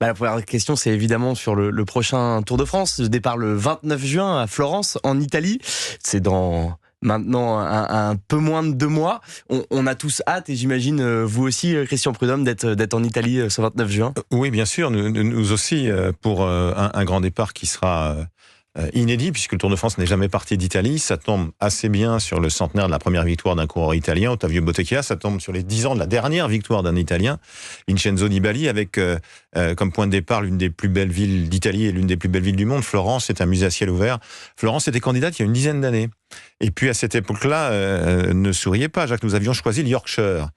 La première question, c'est évidemment sur le prochain Tour de France. Le départ le 29 juin à Florence, en Italie. C'est dans maintenant un peu moins de 2 mois. On a tous hâte, et j'imagine vous aussi, Christian Prudhomme, d'être en Italie ce 29 juin. Oui, bien sûr, nous aussi, pour un grand départ qui sera inédit, puisque le Tour de France n'est jamais parti d'Italie. Ça tombe assez bien sur le centenaire de la première victoire d'un coureur italien, Ottavio Bottecchia. Ça tombe sur les 10 ans de la dernière victoire d'un Italien, Vincenzo Nibali, avec comme point de départ l'une des plus belles villes d'Italie et l'une des plus belles villes du monde. Florence, c'est un musée à ciel ouvert. Florence était candidate il y a une dizaine d'années. Et puis à cette époque-là, ne souriez pas, Jacques, nous avions choisi le Yorkshire,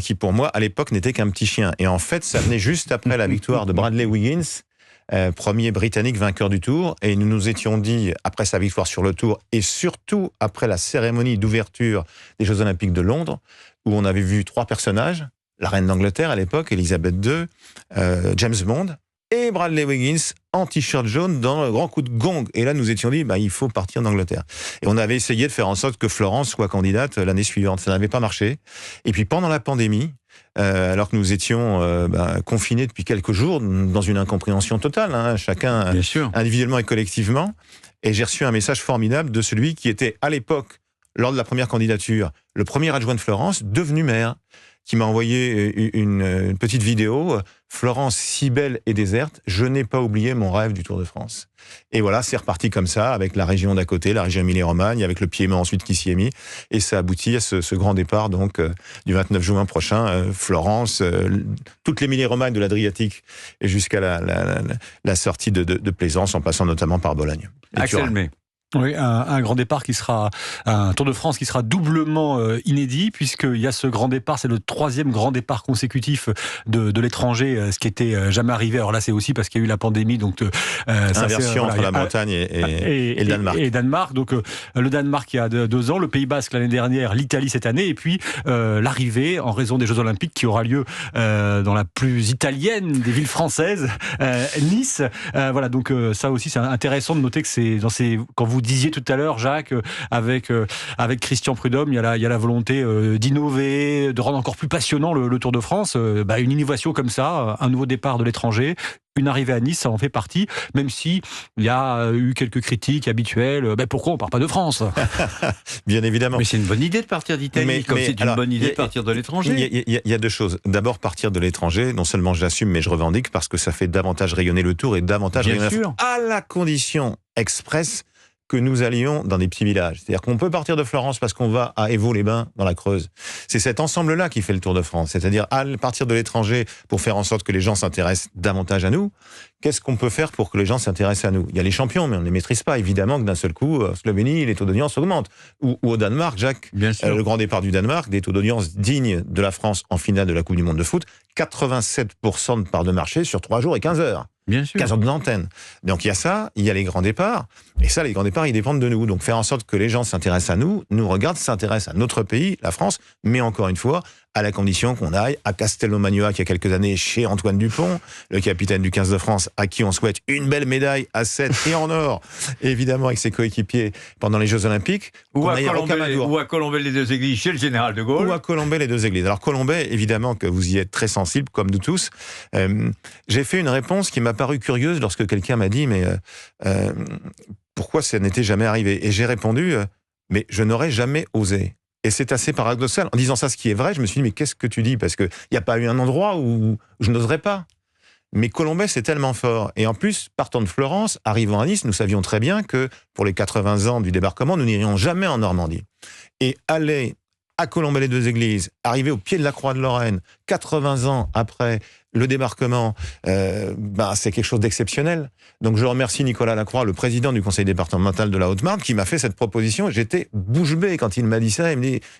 qui pour moi, à l'époque, n'était qu'un petit chien. Et en fait, ça venait juste après la victoire de Bradley Wiggins, premier Britannique vainqueur du Tour, et nous nous étions dit, après sa victoire sur le Tour, et surtout après la cérémonie d'ouverture des Jeux Olympiques de Londres, où on avait vu 3 personnages, la reine d'Angleterre à l'époque, Elisabeth II, James Bond, et Bradley Wiggins en t-shirt jaune dans le grand coup de gong. Et là, nous étions dit, il faut partir d'Angleterre. Et on avait essayé de faire en sorte que Florence soit candidate l'année suivante. Ça n'avait pas marché. Et puis pendant la pandémie, alors que nous étions confinés depuis quelques jours, dans une incompréhension totale, chacun individuellement et collectivement, et j'ai reçu un message formidable de celui qui était à l'époque, lors de la première candidature, le premier adjoint de Florence, devenu maire, qui m'a envoyé une petite vidéo, Florence si belle et déserte, je n'ai pas oublié mon rêve du Tour de France. Et voilà, c'est reparti comme ça, avec la région d'à côté, la région Émilie-Romagne, avec le Piémont ensuite qui s'y est mis, et ça aboutit à ce grand départ donc du 29 juin prochain, Florence, toute l'Émilie-Romagne de l'Adriatique, et jusqu'à la sortie de Plaisance, en passant notamment par Bologne. Axel May. Oui, un grand départ qui sera un Tour de France qui sera doublement inédit, puisqu'il y a ce grand départ, c'est le 3e grand départ consécutif de l'étranger, ce qui était jamais arrivé. Alors là, c'est aussi parce qu'il y a eu la pandémie, donc inversion entre la Bretagne et le Danemark. Et Danemark, donc le Danemark il y a 2 ans, le Pays Basque l'année dernière, l'Italie cette année, et puis l'arrivée en raison des Jeux Olympiques qui aura lieu dans la plus italienne des villes françaises, Nice. Voilà, donc ça aussi c'est intéressant de noter que c'est quand vous disiez tout à l'heure, Jacques, avec Christian Prudhomme, il y a la volonté d'innover, de rendre encore plus passionnant le Tour de France. Une innovation comme ça, un nouveau départ de l'étranger, une arrivée à Nice, ça en fait partie, même si il y a eu quelques critiques habituelles. Pourquoi on part pas de France ? Bien évidemment. Mais c'est une bonne idée de partir d'Italie, c'est une bonne idée de partir de l'étranger. Il y a 2 choses. D'abord, partir de l'étranger, non seulement je l'assume, mais je revendique, parce que ça fait davantage rayonner le Tour et davantage Bien rayonner sûr. à la condition expresse que nous allions dans des petits villages. C'est-à-dire qu'on peut partir de Florence parce qu'on va à Évaux-les-Bains, dans la Creuse. C'est cet ensemble-là qui fait le Tour de France. C'est-à-dire à partir de l'étranger pour faire en sorte que les gens s'intéressent davantage à nous. Qu'est-ce qu'on peut faire pour que les gens s'intéressent à nous ? Il y a les champions, mais on ne les maîtrise pas. Évidemment que d'un seul coup, en Slovénie, les taux d'audience augmentent. Ou au Danemark, Jacques, le grand départ du Danemark, des taux d'audience dignes de la France en finale de la Coupe du Monde de foot, 87% de part de marché sur 3 jours et 15 heures. Bien sûr. 15 heures d'antenne. Donc il y a ça, il y a les grands départs, et ça, les grands départs, ils dépendent de nous. Donc faire en sorte que les gens s'intéressent à nous regardent, s'intéressent à notre pays, la France, mais encore une fois, à la condition qu'on aille à Castelnau-Magnoac il y a quelques années chez Antoine Dupont, le capitaine du 15 de France, à qui on souhaite une belle médaille à 7 et en or, évidemment avec ses coéquipiers pendant les Jeux Olympiques. Ou à Colombey-les-Deux-Églises chez le général de Gaulle. Ou à Colombey-les-Deux-Églises. Alors Colombey, évidemment que vous y êtes très sensible, comme nous tous. J'ai fait une réponse qui m'a paru curieuse lorsque quelqu'un m'a dit mais pourquoi ça n'était jamais arrivé ? Et j'ai répondu mais je n'aurais jamais osé. Et c'est assez paradoxal. En disant ça, ce qui est vrai, je me suis dit, mais qu'est-ce que tu dis ? Parce qu'il n'y a pas eu un endroit où je n'oserais pas. Mais Colombey, c'est tellement fort. Et en plus, partant de Florence, arrivant à Nice, nous savions très bien que pour les 80 ans du débarquement, nous n'irions jamais en Normandie. Et aller à Colombey-les-Deux-Églises, arriver au pied de la Croix de Lorraine, 80 ans après le débarquement, c'est quelque chose d'exceptionnel. Donc je remercie Nicolas Lacroix, le président du conseil départemental de la Haute-Marne, qui m'a fait cette proposition. J'étais bouche bée quand il m'a dit ça. Je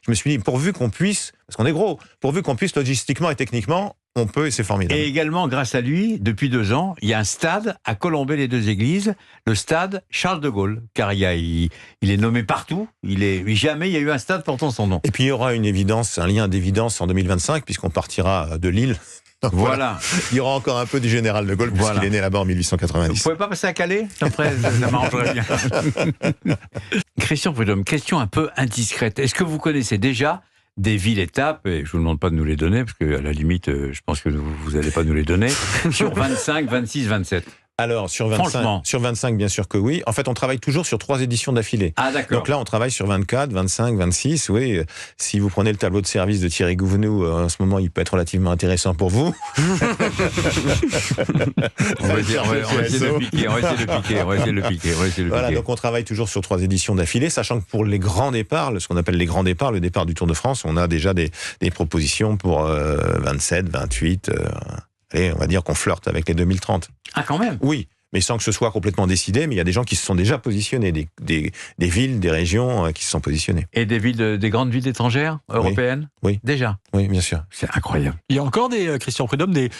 me suis dit, pourvu qu'on puisse, parce qu'on est gros, pourvu qu'on puisse logistiquement et techniquement, on peut, et c'est formidable. Et également, grâce à lui, depuis 2 ans, il y a un stade à Colombey-les-Deux-Églises, le stade Charles de Gaulle, car il est nommé partout. Jamais il y a eu un stade portant son nom. Et puis il y aura un lien d'évidence en 2025, puisqu'on partira de Lille. Donc voilà. Il y aura encore un peu du général de Gaulle, puisqu'il est né là-bas en 1890. Vous ne pouvez pas passer à Calais ? Après, ça m'arrangerait bien. Christian Prudhomme, question un peu indiscrète. Est-ce que vous connaissez déjà des villes-étapes, et je vous demande pas de nous les donner, parce que à la limite, je pense que vous n'allez pas nous les donner, sur 25, 26, 27. Alors, sur Franchement. 25, bien sûr que oui. En fait, on travaille toujours sur 3 éditions d'affilée. Ah, d'accord. Donc là, on travaille sur 24, 25, 26. Oui, si vous prenez le tableau de service de Thierry Gouvenou, en ce moment, il peut être relativement intéressant pour vous. On va essayer de le piquer. Voilà, donc on travaille toujours sur 3 éditions d'affilée, sachant que pour les grands départs, ce qu'on appelle les grands départs, le départ du Tour de France, on a déjà des propositions pour 27, 28. Allez, on va dire qu'on flirte avec les 2030. Ah, quand même. Oui, mais sans que ce soit complètement décidé, mais il y a des gens qui se sont déjà positionnés, des villes, des régions qui se sont positionnées. Et des grandes villes étrangères, européennes. Oui. Déjà. Oui, bien sûr. C'est incroyable. Il y a encore Christian Prudhomme, des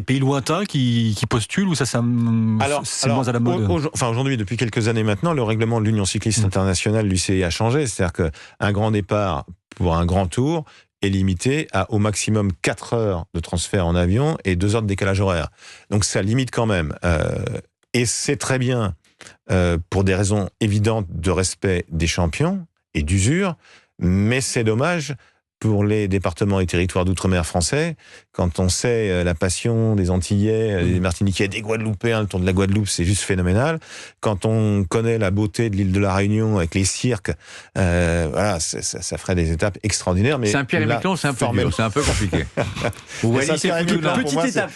pays lointains qui postulent, ou c'est moins à la mode? Aujourd'hui, depuis quelques années maintenant, le règlement de l'Union cycliste internationale, l'UCI, a changé. C'est-à-dire qu'un grand départ pour un grand tour est limité à au maximum 4 heures de transfert en avion et 2 heures de décalage horaire. Donc ça limite quand même. Et c'est très bien pour des raisons évidentes de respect des champions et d'usure, mais c'est dommage pour les départements et territoires d'outre-mer français, quand on sait la passion des Antillais, des Martiniquais, des Guadeloupéens, le Tour de la Guadeloupe, c'est juste phénoménal. Quand on connaît la beauté de l'île de la Réunion avec les cirques, voilà, ça ferait des étapes extraordinaires. Mais Saint-Pierre-et-Miquelon, c'est un peu dur, c'est un peu compliqué.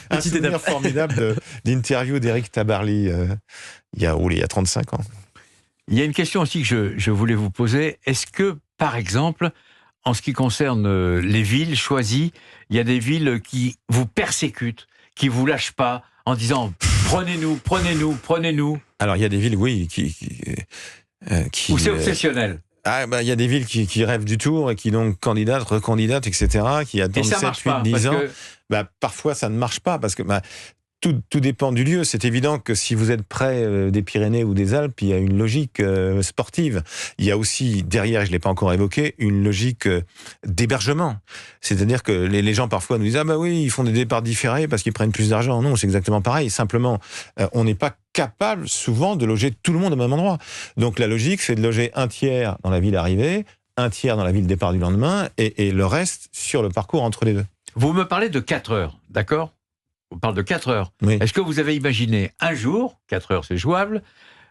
Petite étape formidable d'interview d'Éric Tabarly il y a 35 ans. Il y a une question aussi que je voulais vous poser. Est-ce que, par exemple, en ce qui concerne les villes choisies, il y a des villes qui vous persécutent, qui vous lâchent pas, en disant prenez-nous. Alors il y a des villes, oui, qui Ou c'est obsessionnel. Il y a des villes qui rêvent du Tour et qui donc recandidatent, etc., qui attendent 7, 8, 10 ans. Parfois ça ne marche pas parce que tout dépend du lieu. C'est évident que si vous êtes près des Pyrénées ou des Alpes, il y a une logique sportive. Il y a aussi, derrière, je ne l'ai pas encore évoqué, une logique d'hébergement. C'est-à-dire que les gens parfois nous disent « Ah bah oui, ils font des départs différés parce qu'ils prennent plus d'argent ». Non, c'est exactement pareil. Simplement, on n'est pas capable souvent de loger tout le monde au même endroit. Donc la logique, c'est de loger un tiers dans la ville arrivée, un tiers dans la ville départ du lendemain et le reste sur le parcours entre les deux. Vous me parlez de 4 heures, d'accord ? On parle de 4 heures. Oui. Est-ce que vous avez imaginé un jour, 4 heures c'est jouable,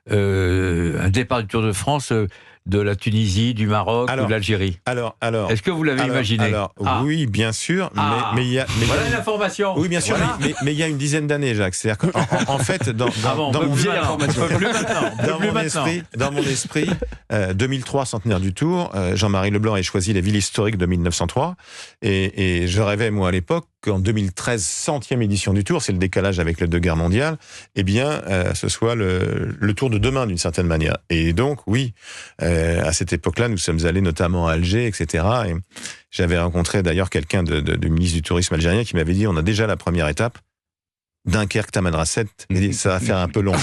un départ du Tour de France de la Tunisie, du Maroc ou de l'Algérie? Alors, est-ce que vous l'avez imaginé? Oui, bien sûr. Mais il y a, voilà l'information. Oui, bien sûr, voilà. mais il y a une dizaine d'années, Jacques. C'est-à-dire qu'en fait, dans mon esprit, 2003, centenaire du Tour, Jean-Marie Leblanc a choisi la ville historique de 1903. Et je rêvais, moi, à l'époque, qu'en 2013, 100e édition du Tour, c'est le décalage avec les 2 guerres mondiales, eh bien, ce soit le Tour de demain, d'une certaine manière. Et donc, oui, à cette époque-là, nous sommes allés notamment à Alger, etc. Et j'avais rencontré d'ailleurs quelqu'un du ministre du Tourisme algérien qui m'avait dit, on a déjà la première étape, Dunkerque, Tamanrasset, et ça va faire un peu long.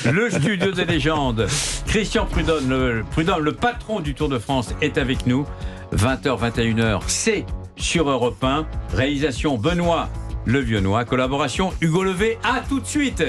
Le studio des légendes, Christian Prudhomme, le patron du Tour de France, est avec nous. 20h, 21h, c'est sur Europe 1. Réalisation Benoît Levionnois, collaboration Hugo Levé. À tout de suite.